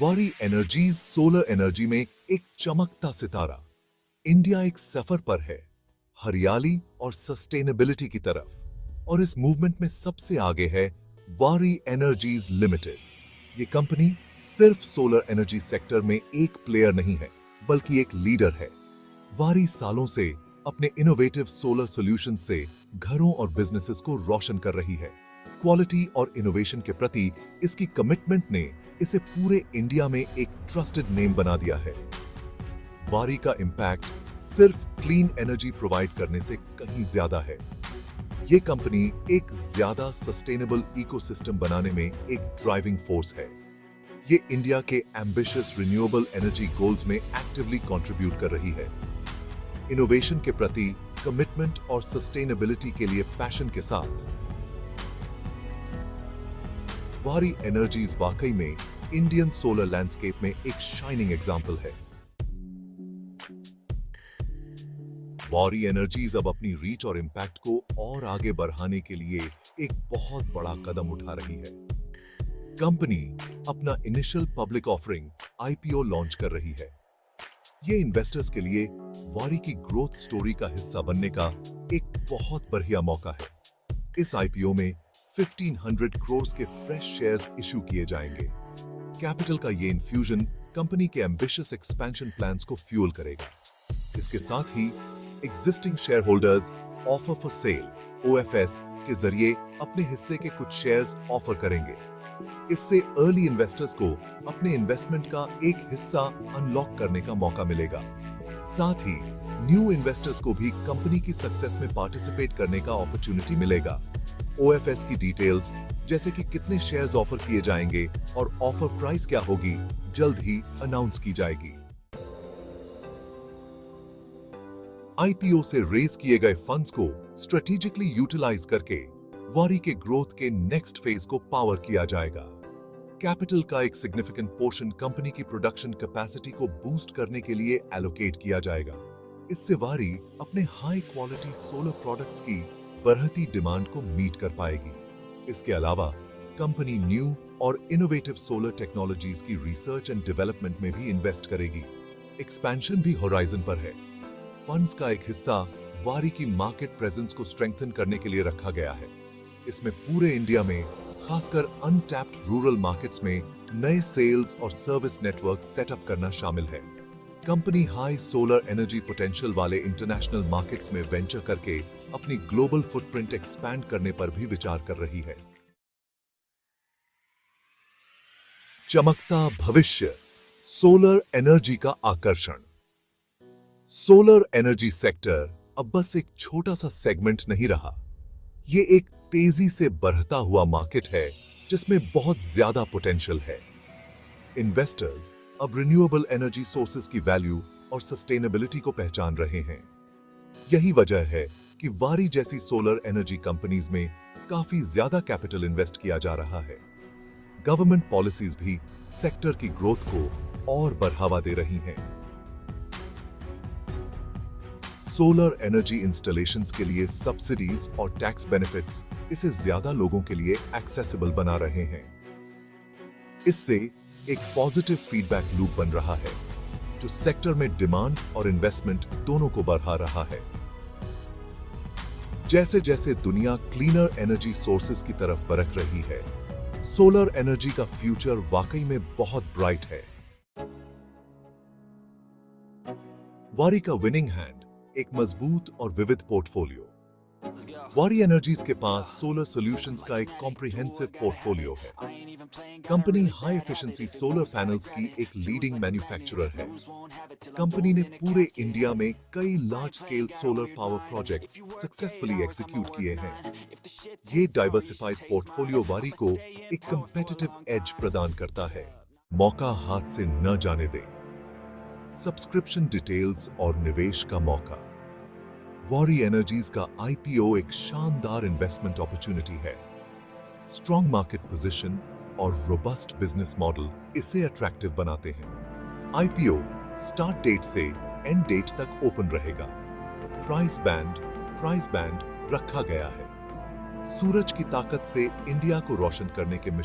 वारी energies solar energy में एक चमकता सितारा। इंडिया एक सफर पर है, हरियाली और सस्टेनेबिलिटी की तरफ, और इस मूवमेंट में सबसे आगे है वारी एनर्जीज लिमिटेड। ये कंपनी सिर्फ सोलर एनर्जी सेक्टर में एक प्लेयर नहीं है, बल्कि एक लीडर है। वारी सालों से अपने इनोवेटिव सोलर सॉल्यूशन से घरों और बिजनेसेस को रोशन कर रही है। क्वालिटी और इनोवेशन के प्रति इसकी कमिटमेंट ने इसे पूरे इंडिया में एक ट्रस्टेड नेम बना दिया है। वारी का इंपैक्ट सिर्फ क्लीन एनर्जी प्रोवाइड करने से कहीं ज्यादा है। ये कंपनी एक ज्यादा सस्टेनेबल इकोसिस्टम बनाने में एक ड्राइविंग फोर्स है। ये इंडिया के एम्बिशियस रिन्यूएबल एनर्जी गोल्स में एक्टिवली कंट्रीब्यूट कर रही है। इनोवेशन के प्रति कमिटमेंट और सस्टेनेबिलिटी के लिए पैशन के साथ वारी एनर्जीज वाकई में इंडियन सोलर लैंडस्केप में एक शाइनिंग एग्जाम्पल है। वारी एनर्जीज अब अपनी रीच और इंपैक्ट को और आगे बढ़ाने के लिए एक बहुत बड़ा कदम उठा रही है। कंपनी अपना initial public offering IPO launch कर रही है। ये इन्वेस्टर्स के लिए वारी की ग्रोथ स्टोरी का हिस्सा बनने का एक बहुत बढ़िया मौका है। इस आईपीओ में 1500 करोड़ के फ्रेश शेयर्स इशू किए जाएंगे। कैपिटल का ये इन्फ्यूजन कंपनी के एम्बिशियस एक्सपेंशन प्लान्स को फ्यूल करेगा। इसके साथ ही existing shareholders offer for sale OFS के जरिए अपने हिस्से के कुछ शेयर्स ऑफर करेंगे। इससे अर्ली इन्वेस्टर्स को अपने इन्वेस्टमेंट का एक हिस्सा अनलॉक करने का मौका मिलेगा। साथ ही न्यू इन्वेस्टर्स को भी कंपनी की सक्सेस में पार्टिसिपेट करने का अपॉर्चुनिटी मिलेगा। ओएफएस की डिटेल्स, जैसे कि कितने शेयर्स ऑफर किए जाएंगे और ऑफर प्राइस क्या होगी, जल्द ही अनाउंस की जाएगी। आईपीओ से रेज किए गए फंड्स को स्ट्रेटेजिकली यूटिलाइज करके वारी के ग्रोथ के नेक्स्ट फेज को पावर किया जाएगा। कैपिटल का एक सिग्निफिकेंट पोर्शन कंपनी की प्रोडक्शन कैपेसिटी को बूस्ट करने के लिए एलोकेट किया जाएगा। इससे वारी अपने हाई क्वालिटी सोलर प्रोडक्ट्स की बढ़ती डिमांड को मीट कर पाएगी। इसके अलावा कंपनी न्यू और इनोवेटिव सोलर टेक्नोलॉजीज की रिसर्च एंड डेवलपमेंट में भी इन्वेस्ट करेगी। एक्सपेंशन भी होराइजन पर है। फंड्स का एक हिस्सा वारी की मार्केट प्रेजेंस को स्ट्रेंथन करने के लिए रखा गया है। इसमें पूरे इंडिया में, खासकर अनटैप्ड रूरल मार्केट्स में, नए सेल्स और सर्विस नेटवर्क सेटअप करना शामिल है। Company high solar energy potential वाले इंटरनेशनल मार्केट्स में वेंचर करके अपनी ग्लोबल फुटप्रिंट एक्सपैंड करने पर भी विचार कर रही है। चमकता भविष्य, सोलर एनर्जी का आकर्षण। सोलर एनर्जी सेक्टर अब बस एक छोटा सा सेगमेंट नहीं रहा। ये एक तेजी से बढ़ता हुआ मार्केट है जिसमें बहुत ज्यादा पोटेंशियल है। इन्वेस्टर्स अब रिन्यूएबल एनर्जी सोर्सेज की वैल्यू और सस्टेनेबिलिटी को पहचान रहे हैं। यही वजह है कि वारी जैसी सोलर एनर्जी कंपनीज में काफी ज्यादा कैपिटल इन्वेस्ट किया जा रहा है। गवर्नमेंट पॉलिसीज भी सेक्टर की ग्रोथ को और बढ़ावा दे रही हैं। सोलर एनर्जी इंस्टॉलेशंस के लिए सब्सिडीज और टैक्स बेनिफिट्स इसे ज्यादा लोगों के लिए एक्सेसिबल बना रहे हैं। इससे एक पॉजिटिव फीडबैक लूप बन रहा है जो सेक्टर में डिमांड और इन्वेस्टमेंट दोनों को बढ़ा रहा है। जैसे जैसे दुनिया क्लीनर एनर्जी सोर्सेज की तरफ बढ़ रही है, सोलर एनर्जी का फ्यूचर वाकई में बहुत ब्राइट है। वारी का विनिंग हैंड, एक मजबूत और विविध पोर्टफोलियो। वारी एनर्जीज के पास सोलर सॉल्यूशंस का एक कॉम्प्रिहेंसिव पोर्टफोलियो है। Company high efficiency solar panels की एक लीडिंग मैन्युफैक्चरर है। कंपनी ने पूरे इंडिया में कई large scale solar power projects successfully execute किए हैं। ये डाइवर्सिफाइड पोर्टफोलियो वारी को एक कंपेटिटिव एज प्रदान करता है। मौका हाथ से न जाने दें। सब्सक्रिप्शन डिटेल्स और निवेश का मौका। वारी एनर्जीज का आईपीओ एक शानदार इन्वेस्टमेंट अपॉर्चुनिटी है। स्ट्रॉन्ग मार्केट पोजीशन और रोबस्ट बिजनेस मॉडल इसे अट्रैक्टिव बनाते हैं। आईपीओ स्टार्ट डेट से एंड डेट तक ओपन रहेगा। प्राइस बैंड रखा गया है। सूरज की ताकत से इंडिया को रोशन करने के मिशन